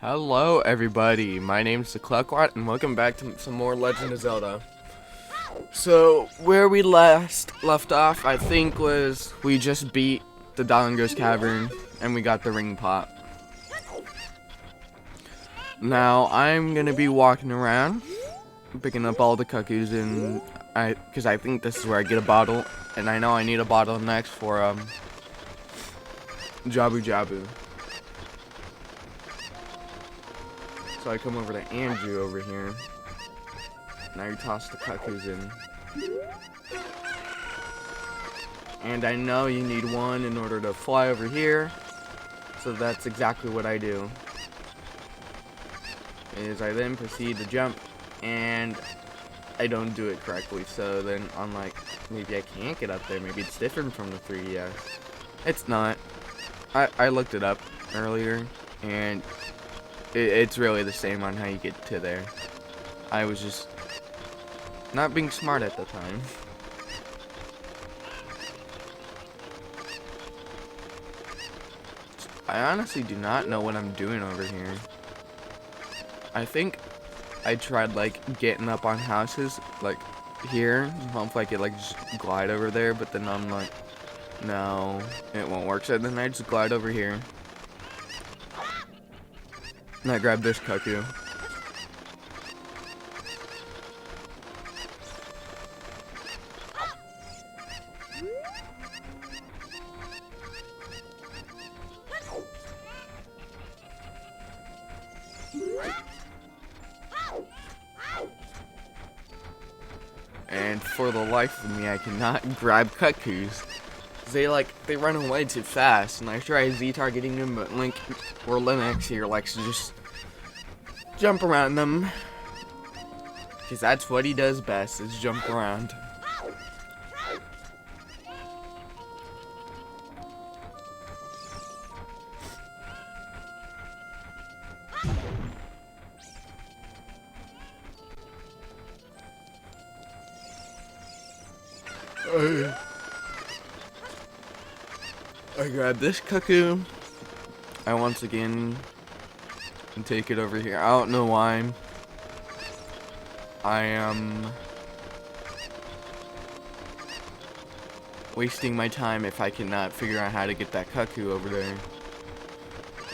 Hello everybody, my name's the Cluckwat and welcome back to some more Legend of Zelda. So, where we left off, I think was we just beat the Dalingo's Cavern and we got the ring pot. Now, I'm gonna be walking around, picking up all the cuckoos and because I think this is where I get a bottle, and I know I need a bottle next for Jabu Jabu. So I come over to Andrew over here. Now you toss the cuckoos in. And I know you need one in order to fly over here. So that's exactly what I do. Is I then proceed to jump and I don't do it correctly. So then I'm like, maybe I can't get up there. Maybe it's different from the 3DS. It's not. I looked it up earlier and it's really the same on how you get to there. I was just not being smart at the time. I honestly do not know what I'm doing over here. I think I tried like getting up on houses like here. Hopefully I could like just glide over there, but then I'm like, no, it won't work. So then I just glide over here. And I grab this cuckoo. And for the life of me, I cannot grab cuckoos. They run away too fast, and I try Z-targeting them, but Link or Linux here likes to just jump around them, because that's what he does best, is jump around. I grab this cuckoo. I once again can take it over here. I don't know why. I am wasting my time if I cannot figure out how to get that cuckoo over there.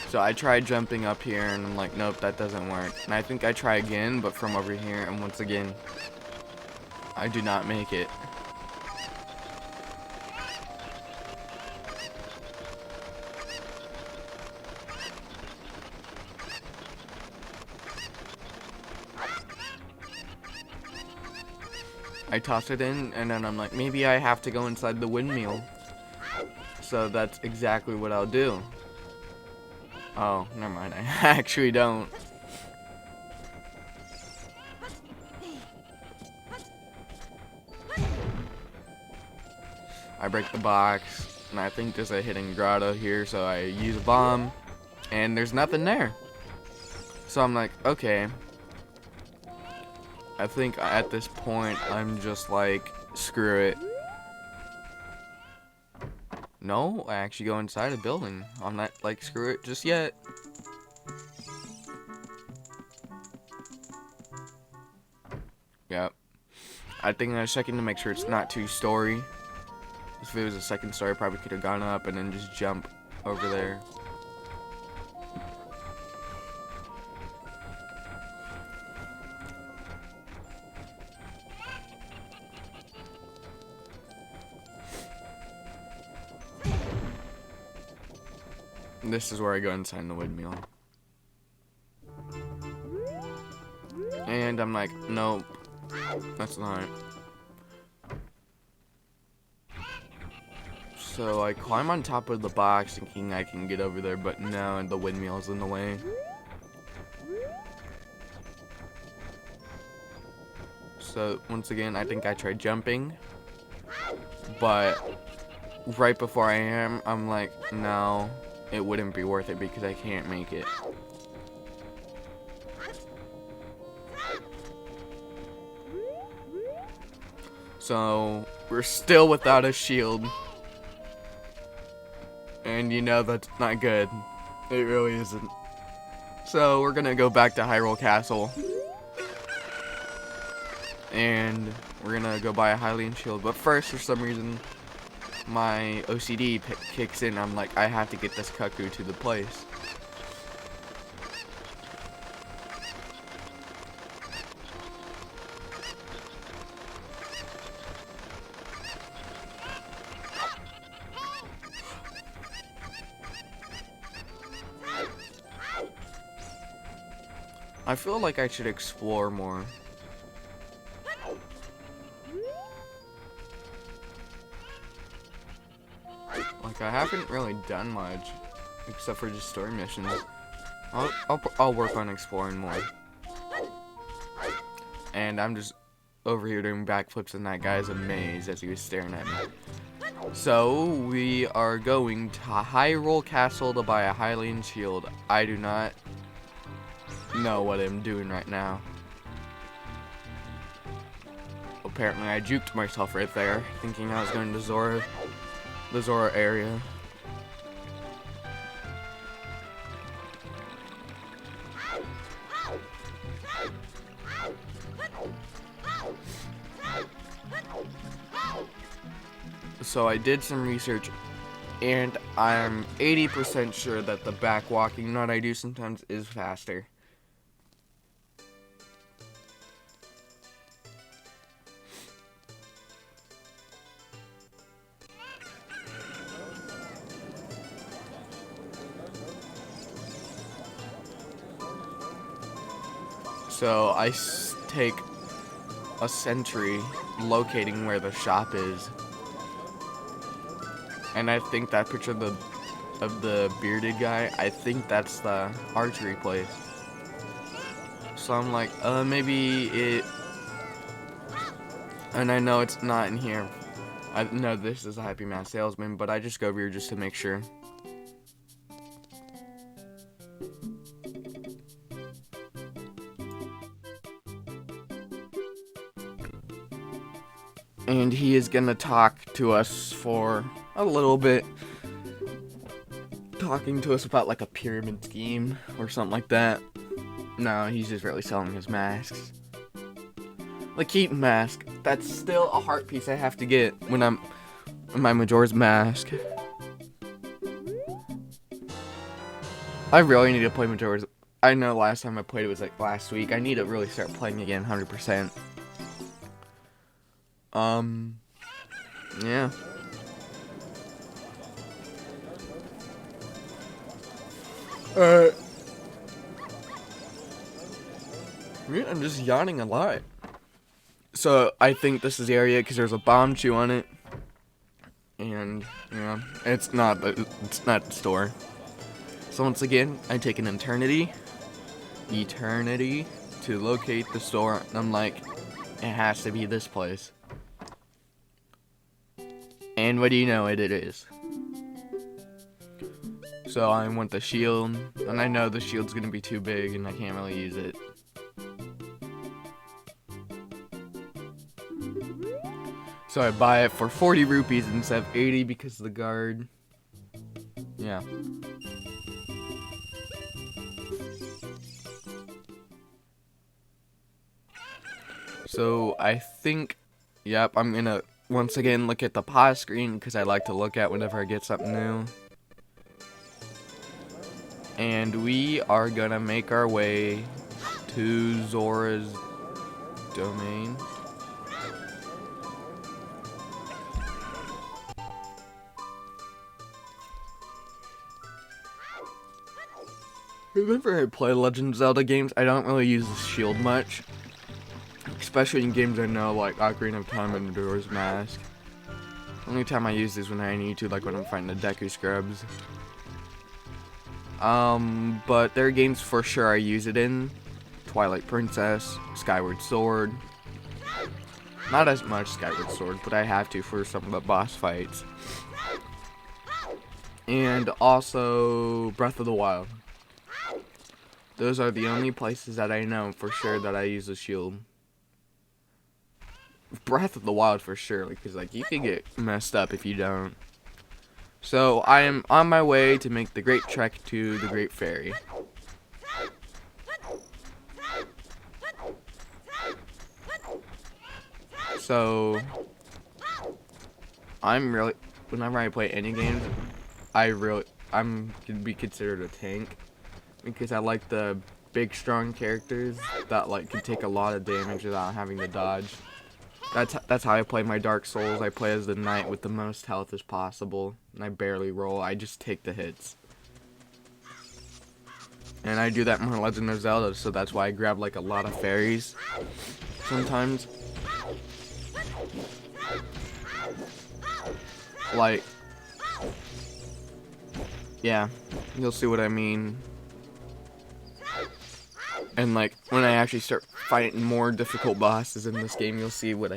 So I tried jumping up here and I'm like, nope, that doesn't work. And I think I try again, but from over here, and once again, I do not make it. I toss it in, and then I'm like, maybe I have to go inside the windmill. So that's exactly what I'll do. Oh, never mind, I actually don't. I break the box, and I think there's a hidden grotto here, so I use a bomb, and there's nothing there. So I'm like, okay. I think at this point, I'm just like, screw it. No, I actually go inside a building. I'm not like, screw it just yet. Yep. I think I was checking to make sure it's not two-story. If it was a second story, I probably could have gone up and then just jump over there. This is where I go inside the windmill. And I'm like, nope, that's not. So I climb on top of the box thinking I can get over there, but no, and the windmill's in the way. So once again, I think I tried jumping, but right before I'm like, no, it wouldn't be worth it because I can't make it. So we're still without a shield. And you know that's not good. It really isn't. So we're gonna go back to Hyrule Castle. And we're gonna go buy a Hylian shield. But first, for some reason, my OCD kicks in. I'm like, I have to get this Cuckoo to the place. I feel like I should explore more. Like, I haven't really done much, except for just story missions. I'll work on exploring more. And I'm just over here doing backflips, and that guy's amazed as he was staring at me. So, we are going to Hyrule Castle to buy a Hylian shield. I do not know what I'm doing right now. Apparently I juked myself right there, thinking I was going to the Zora area. So I did some research, and I'm 80% sure that the back walking that I do sometimes is faster. So I take a century locating where the shop is. And I think that picture of the bearded guy, I think that's the archery place. So I'm like, maybe it... And I know it's not in here. I know this is a Happy Man Salesman, but I just go over here just to make sure. And he is gonna talk to us for a little bit. Talking to us about like a pyramid scheme or something like that. No, he's just really selling his masks. The Keaton mask. That's still a heart piece I have to get when I'm in my Majora's Mask. I really need to play Majora's. I know last time I played it was like last week. I need to really start playing again 100%. Yeah. I'm just yawning a lot. So I think this is the area because there's a bomb chew on it, and yeah, it's not the store. So once again, I take an eternity to locate the store, and I'm like, it has to be this place. And what do you know, it is. So I want the shield, and I know the shield's gonna be too big and I can't really use it. So I buy it for 40 rupees instead of 80 because of the guard. Yeah. So I think, yep, I'm gonna once again look at the pause screen because I like to look at whenever I get something new. And we are gonna make our way to Zora's domain. Whenever I play Legend of Zelda games, I don't really use the shield much. Especially in games I know, like Ocarina of Time and Majora's Mask. The only time I use this when I need to, like when I'm fighting the Deku Scrubs. But there are games for sure I use it in. Twilight Princess, Skyward Sword. Not as much Skyward Sword, but I have to for some of the boss fights. And also Breath of the Wild. Those are the only places that I know for sure that I use the shield. Breath of the Wild for sure, because like you can get messed up if you don't. So I am on my way to make the great trek to the Great Fairy. So I'm really, whenever I play any games, I'm can be considered a tank because I like the big strong characters that like can take a lot of damage without having to dodge. That's how I play my Dark Souls. I play as the knight with the most health as possible, and I barely roll. I just take the hits. And I do that more Legend of Zelda, so that's why I grab like a lot of fairies sometimes. Like, yeah, you'll see what I mean. And like, when I actually start fighting more difficult bosses in this game, you'll see what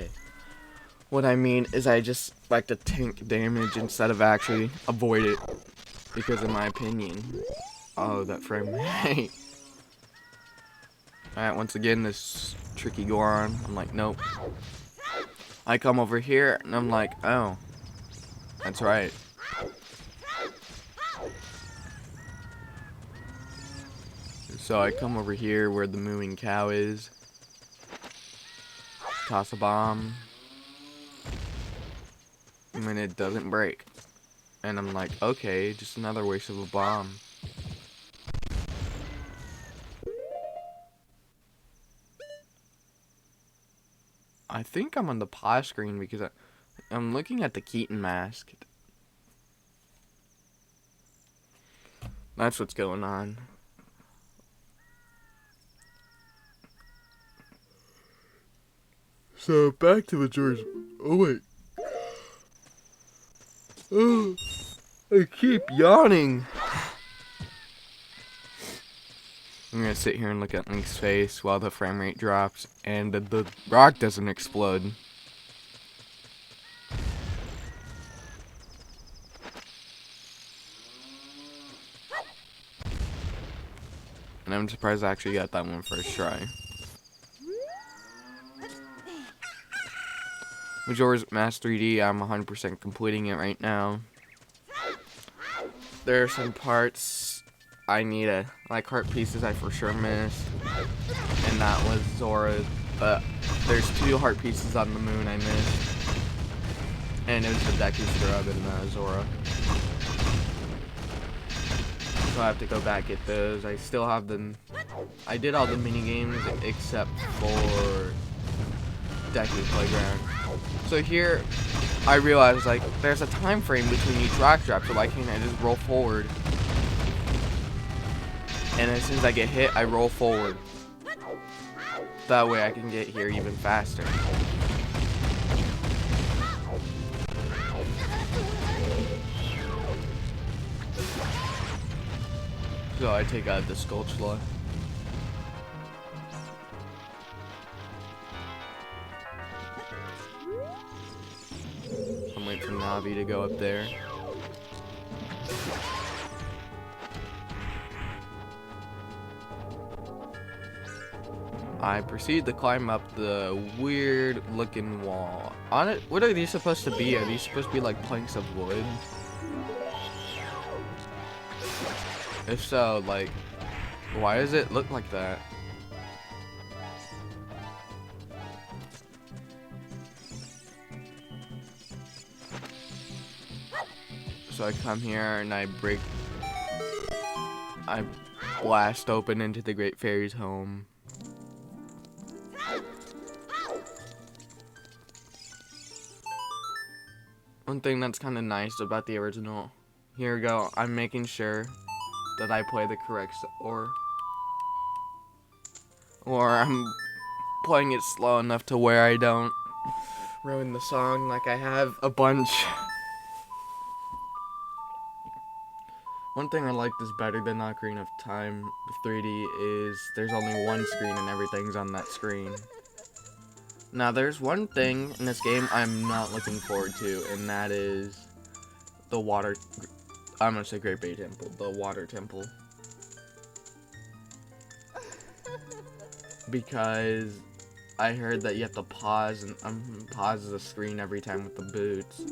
I mean is I just like to tank damage instead of actually avoid it. Because in my opinion, oh, that frame rate. Alright, once again, this tricky Goron. I'm like, nope. I come over here, and I'm like, oh, that's right. So I come over here where the mooing cow is. Toss a bomb. And then it doesn't break. And I'm like, okay, just another waste of a bomb. I think I'm on the pause screen because I'm looking at the Keaton mask. That's what's going on. So back to the George. Oh wait. Oh, I keep yawning. I'm gonna sit here and look at Link's face while the frame rate drops and the rock doesn't explode. And I'm surprised I actually got that one first try. Majora's Mask 3D, I'm 100% completing it right now. There are some parts I need like heart pieces I for sure missed. And that was Zora, but there's 2 heart pieces on the moon I missed. And it was the Deku Scrub and Zora. So I have to go back at those. I still have them. I did all the mini games except for Deku Playground. So here, I realized like there's a time frame between each rock drop, so why can't I just roll forward? And as soon as I get hit, I roll forward. That way I can get here even faster. So I take out the Skulltula. I'm waiting for Navi to go up there. I proceed to climb up the weird looking wall. On it, what are these supposed to be? Are these supposed to be like planks of wood? If so, like, why does it look like that? So I come here and I blast open into the Great Fairy's home. One thing that's kind of nice about the original, here we go, I'm making sure that I play the correct, or I'm playing it slow enough to where I don't ruin the song like I have a bunch. One thing I like that's better than Ocarina of Time 3D is there's only one screen and everything's on that screen. Now there's one thing in this game I'm not looking forward to, and that is the water, I'm gonna say Great Bay Temple, the water temple. Because I heard that you have to pause and pause the screen every time with the boots.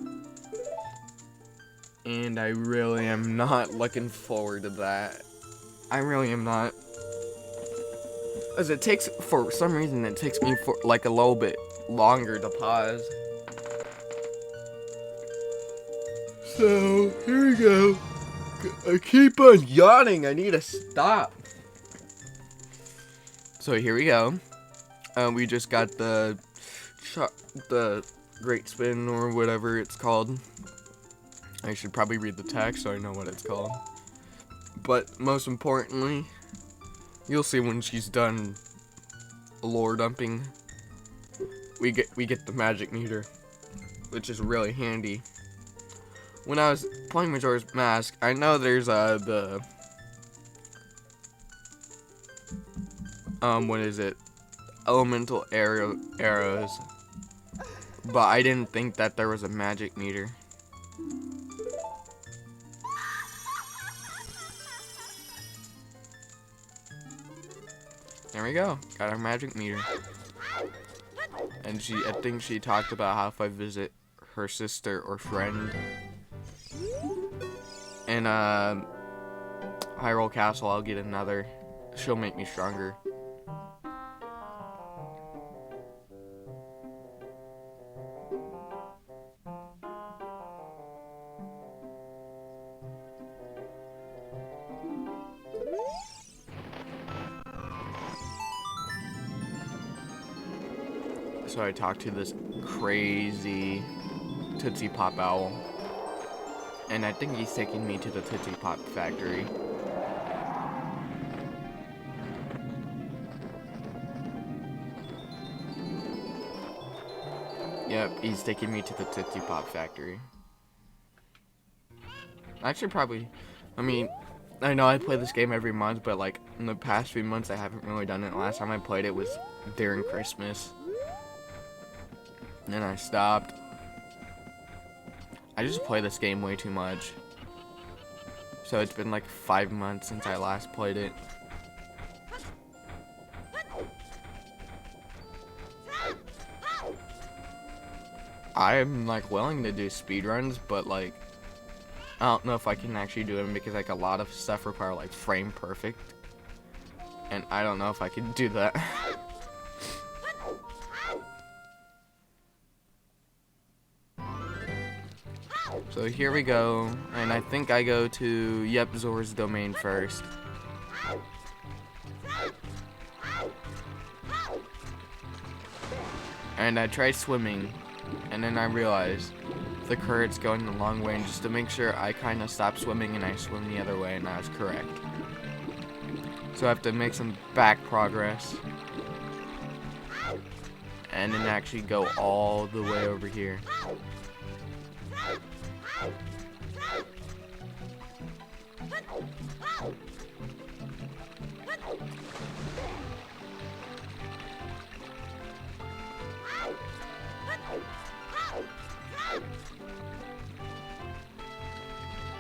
And I really am not looking forward to that. I really am not. As it takes, for some reason, it takes me for like a little bit longer to pause. So, here we go. I keep on yawning. I need to stop. So, here we go. We just got the great spin or whatever it's called. I should probably read the text so I know what it's called. But most importantly, you'll see when she's done lore dumping, we get the magic meter, which is really handy. When I was playing Majora's Mask, I know there's the what is it? Elemental arrows, but I didn't think that there was a magic meter. There we go. Got our magic meter. And I think she talked about how if I visit her sister or friend in Hyrule Castle, I'll get another. She'll make me stronger. So I talked to this crazy Tootsie Pop owl, and I think he's taking me to the Tootsie Pop factory. Yep, he's taking me to the Tootsie Pop factory. I should probably, I mean, I know I play this game every month, but like in the past few months I haven't really done it. Last time I played it was during Christmas. And then I stopped. I just play this game way too much. So it's been like 5 months since I last played it. I'm like willing to do speedruns, but like I don't know if I can actually do them because like a lot of stuff require like frame perfect. And I don't know if I can do that. So here we go, and I think I go to, yep, Zora's domain first. And I tried swimming, and then I realized the current's going the long way, and just to make sure I kind of stopped swimming and I swim the other way, and I was correct. So I have to make some back progress, and then actually go all the way over here.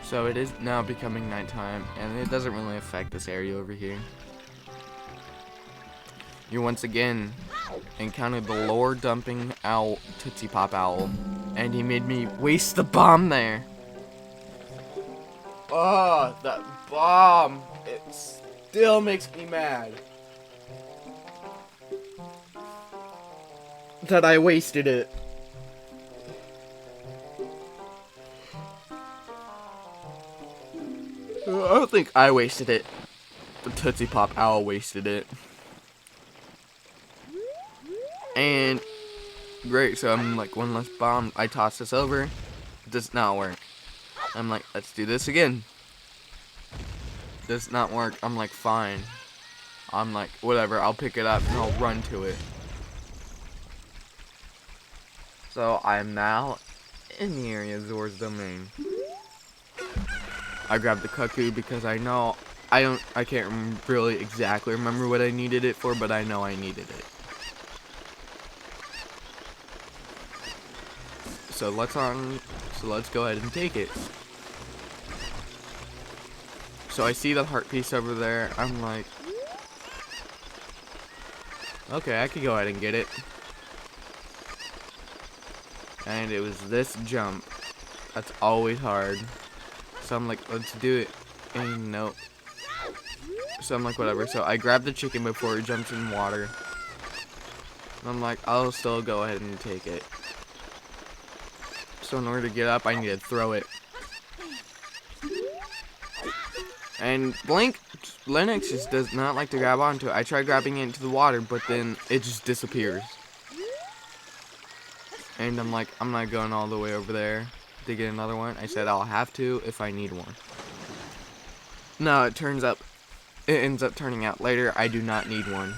So it is now becoming nighttime, and it doesn't really affect this area over here. You once again encountered the lore dumping owl, Tootsie Pop owl, and he made me waste the bomb there. Oh, that bomb! It still makes me mad that I wasted it. I don't think I wasted it. The Tootsie Pop owl wasted it. And great, so I'm like, one less bomb. I toss this over. It does not work. I'm like, let's do this again. Does not work. I'm like, fine. I'm like, whatever, I'll pick it up and I'll run to it. So I'm now in the area of Zora's domain. I grabbed the cuckoo because I know I can't really exactly remember what I needed it for, but I know I needed it. So let's go ahead and take it. So I see the heart piece over there. I'm like, okay, I could go ahead and get it. And it was this jump that's always hard. So I'm like, let's do it. And nope. So I'm like, whatever. So I grab the chicken before it jumps in water. And I'm like, I'll still go ahead and take it. So in order to get up, I need to throw it. And Linux just does not like to grab onto it. I try grabbing it into the water, but then it just disappears. And I'm like, I'm not going all the way over there to get another one. I said I'll have to if I need one. No, it ends up turning out later I do not need one.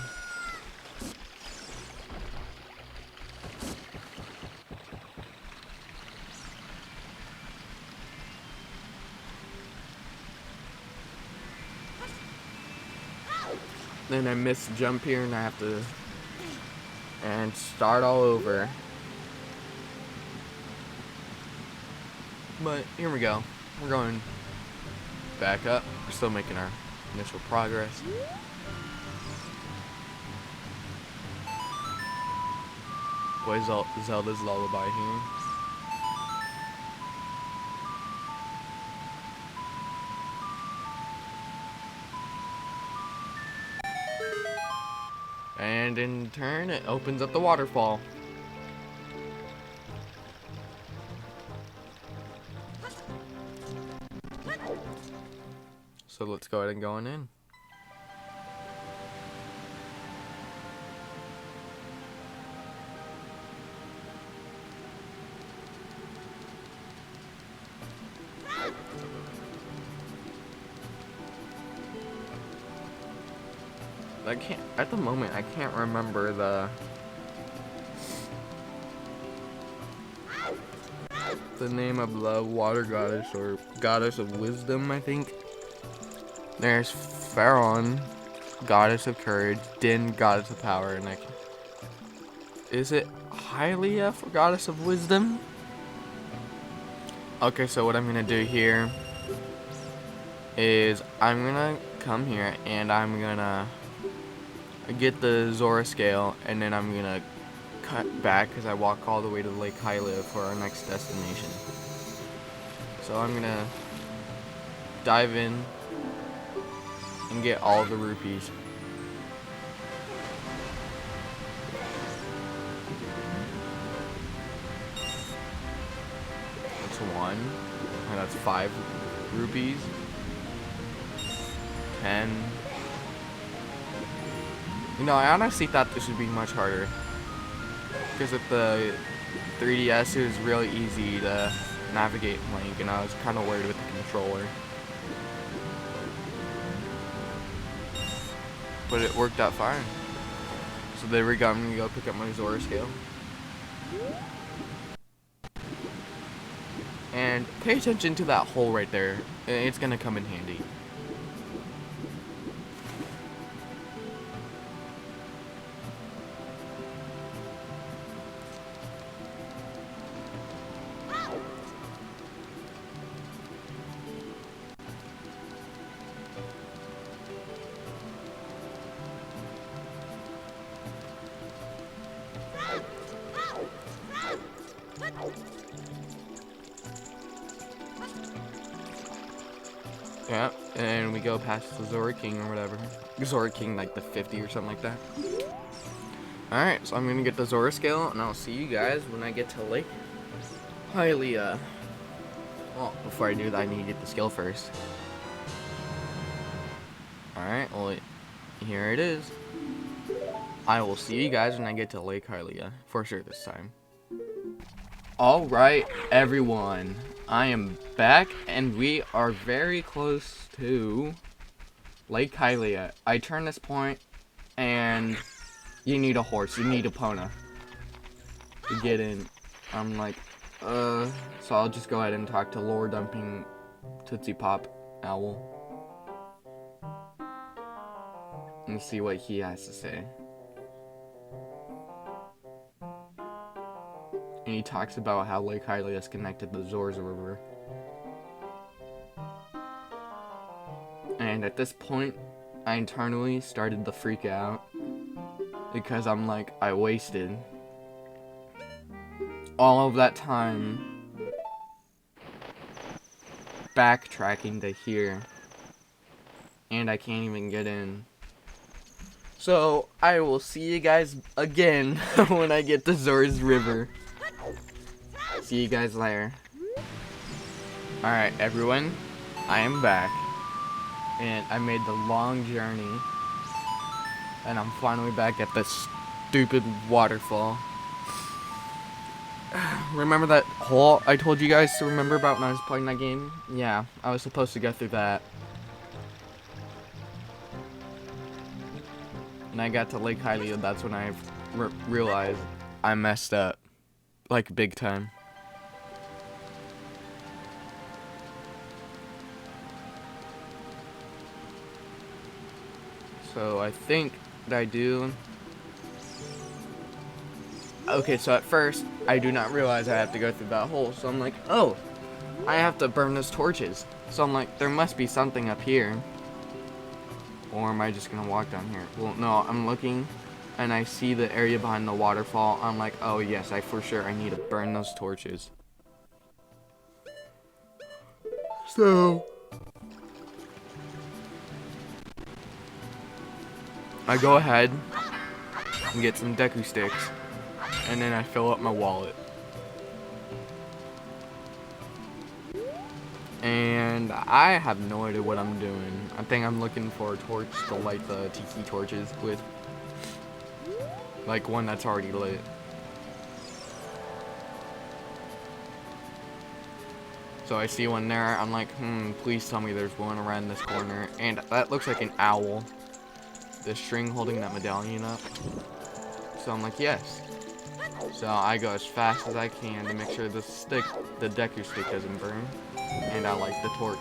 Then I miss the jump here and I have to start all over. But here we go. We're going back up. We're still making our initial progress. Boy, Zelda's lullaby here. And in turn, it opens up the waterfall. So let's go ahead and go on in. At the moment, I can't remember the name of the water goddess or goddess of wisdom, I think. There's Pharaon, goddess of courage, Din, goddess of power, and is it Hylia for goddess of wisdom? Okay, so what I'm gonna do here is I'm gonna come here and I'm gonna get the Zora scale, and then I'm gonna cut back because I walk all the way to Lake Hylia for our next destination. So I'm gonna dive in and get all the rupees. That's 1, and that's 5 rupees. 10. You know, I honestly thought this would be much harder. Because with the 3DS, it was really easy to navigate Link, and I was kind of worried with the controller. But it worked out fine. So there we go, I'm gonna go pick up my Zora scale. And pay attention to that hole right there. It's gonna come in handy. Yeah, and we go past the Zora King or whatever. Zora King, like the 50 or something like that. Alright, so I'm gonna get the Zora scale, and I'll see you guys when I get to Lake Hylia. Well, before I do that, I need to get the scale first. Alright, well, here it is. I will see you guys when I get to Lake Hylia, for sure this time. Alright, everyone. I am back, and we are very close to Lake Hylia. I turn this point, and you need a horse. You need a Pona to get in. I'm like, so I'll just go ahead and talk to Lore Dumping Tootsie Pop Owl and see what he has to say. And he talks about how Lake Hylia is connected to the Zorza River. And at this point, I internally started to freak out. Because I'm like, I wasted all of that time backtracking to here. and I can't even get in. So I will see you guys again when I get to Zora's River. See you guys later. Alright everyone, I am back. And I made the long journey. And I'm finally back at this stupid waterfall. Remember that hole I told you guys to remember about when I was playing that game? Yeah, I was supposed to go through that. And I got to Lake Hylia, that's when I realized I messed up. Like, big time. So, I think that I do... Okay, so at first, I do not realize I have to go through that hole. So I'm like, oh, I have to burn those torches. So I'm like, there must be something up here. Or am I just gonna walk down here? Well, no, I'm looking and I see the area behind the waterfall. I'm like, oh yes, I need to burn those torches. So I go ahead and get some Deku sticks, and then I fill up my wallet. And I have no idea what I'm doing. I think I'm looking for a torch to light the tiki torches with. Like one that's already lit. So I see one there. I'm like, please tell me there's one around this corner. And that looks like an owl. The string holding that medallion up. So I'm like, yes. So I go as fast as I can to make sure the Deku stick doesn't burn. And I light the torch.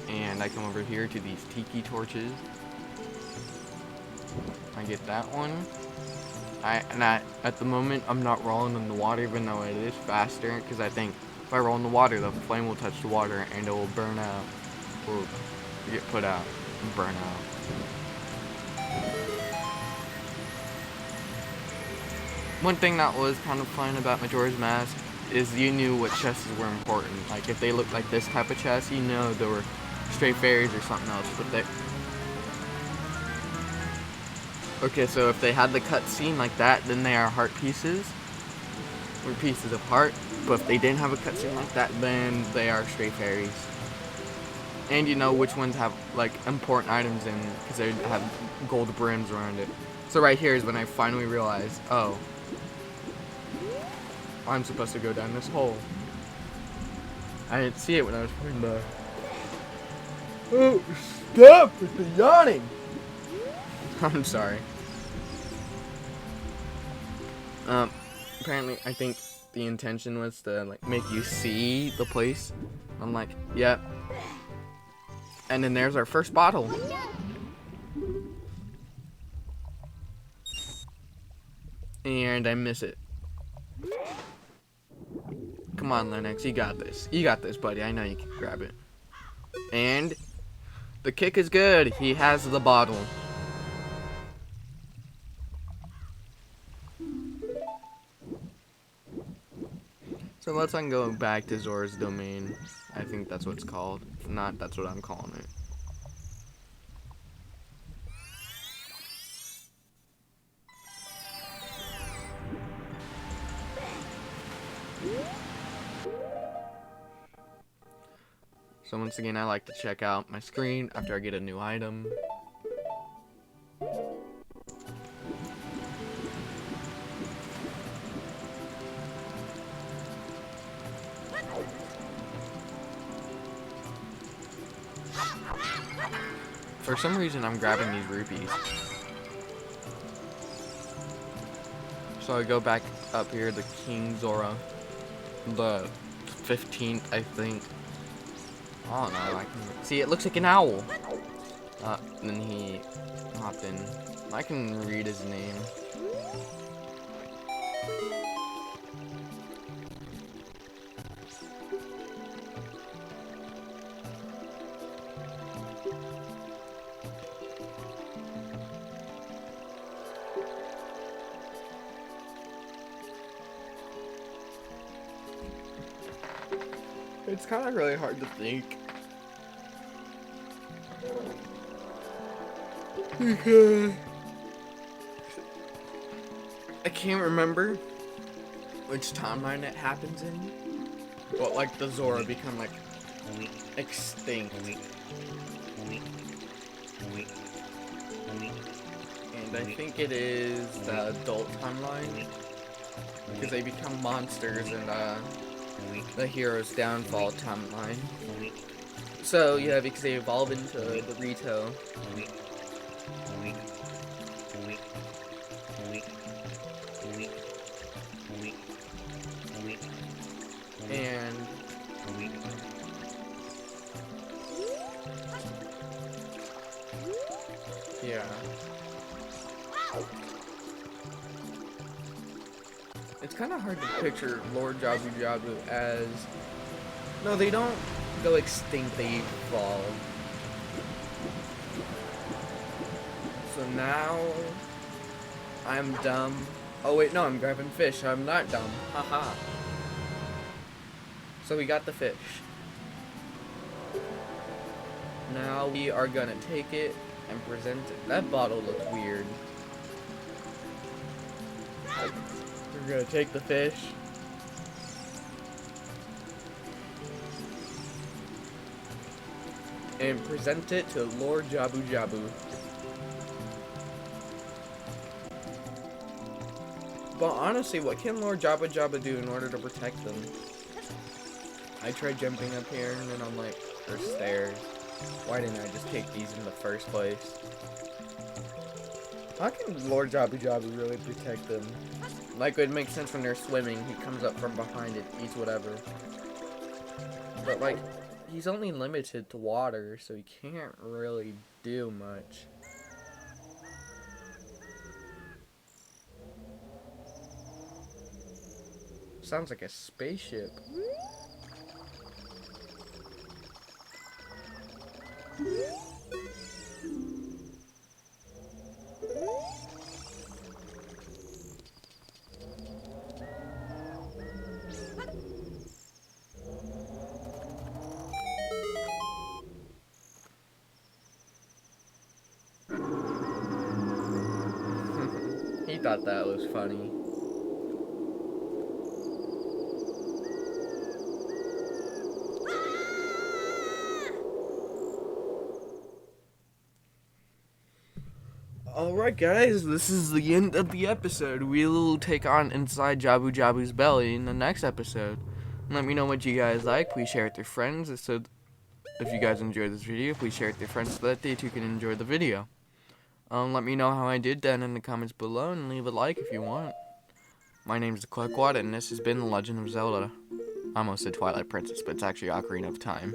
And I come over here to these tiki torches. I get that one. At the moment, I'm not rolling in the water, even though it is faster, because I think if I roll in the water, the flame will touch the water and it will burn out, or get put out and burn out. One thing that was kind of fun about Majora's Mask is you knew what chests were important. Like if they looked like this type of chest, you know they were stray fairies or something else. But they... Okay, so if they had the cutscene like that, then they are heart pieces. Or pieces of heart. But if they didn't have a cutscene like that, then they are stray fairies. And you know which ones have like important items in, because they have gold brims around it. So right here is when I finally realized, oh, I'm supposed to go down this hole. I didn't see it when I was playing the... Oh, stop with the yawning! I'm sorry. Apparently, I think the intention was to like make you see the place. I'm like, yep. And then there's our first bottle. And I miss it. Come on, Lennox, you got this. You got this, buddy. I know you can grab it. And the kick is good. He has the bottle. So let's go back to Zora's Domain. I think that's what it's called. If not, that's what I'm calling it. So once again, I like to check out my screen after I get a new item. For some reason, I'm grabbing these rupees. So I go back up here to King Zora. The 15th, I think. I don't know. I can see it looks like an owl. And then he hopped in. I can read his name. It's kind of really hard to think. Because I can't remember which timeline it happens in. But like the Zora become like extinct. And I think it is the adult timeline. Because they become monsters in the hero's downfall timeline. So yeah, because they evolve into the Rito. And yeah. It's kind of hard to picture Lord Jabu Jabu as... No, they don't go extinct, they evolve. So now... I'm dumb. Oh wait, no, I'm grabbing fish. I'm not dumb. Haha. So we got the fish. Now we are gonna take it and present it. That bottle looks weird. We're gonna take the fish. And present it to Lord Jabu Jabu. But honestly, what can Lord Jabu Jabu do in order to protect them? I tried jumping up here and then I'm like, there's stairs. Why didn't I just take these in the first place? How can Lord Jabu Jabu really protect them? Like, it would make sense when they're swimming. He comes up from behind it, eats whatever. But like, he's only limited to water, so he can't really do much. Sounds like a spaceship. He thought that was funny. Alright guys, this is the end of the episode. We'll take on Inside Jabu Jabu's belly in the next episode. Let me know what you guys like. Please share it with your friends. So if you guys enjoyed this video, please share it with your friends so that they too can enjoy the video. Let me know how I did down in the comments below and leave a like if you want. My name is Quackwad and this has been The Legend of Zelda. I almost said Twilight Princess, but it's actually Ocarina of Time.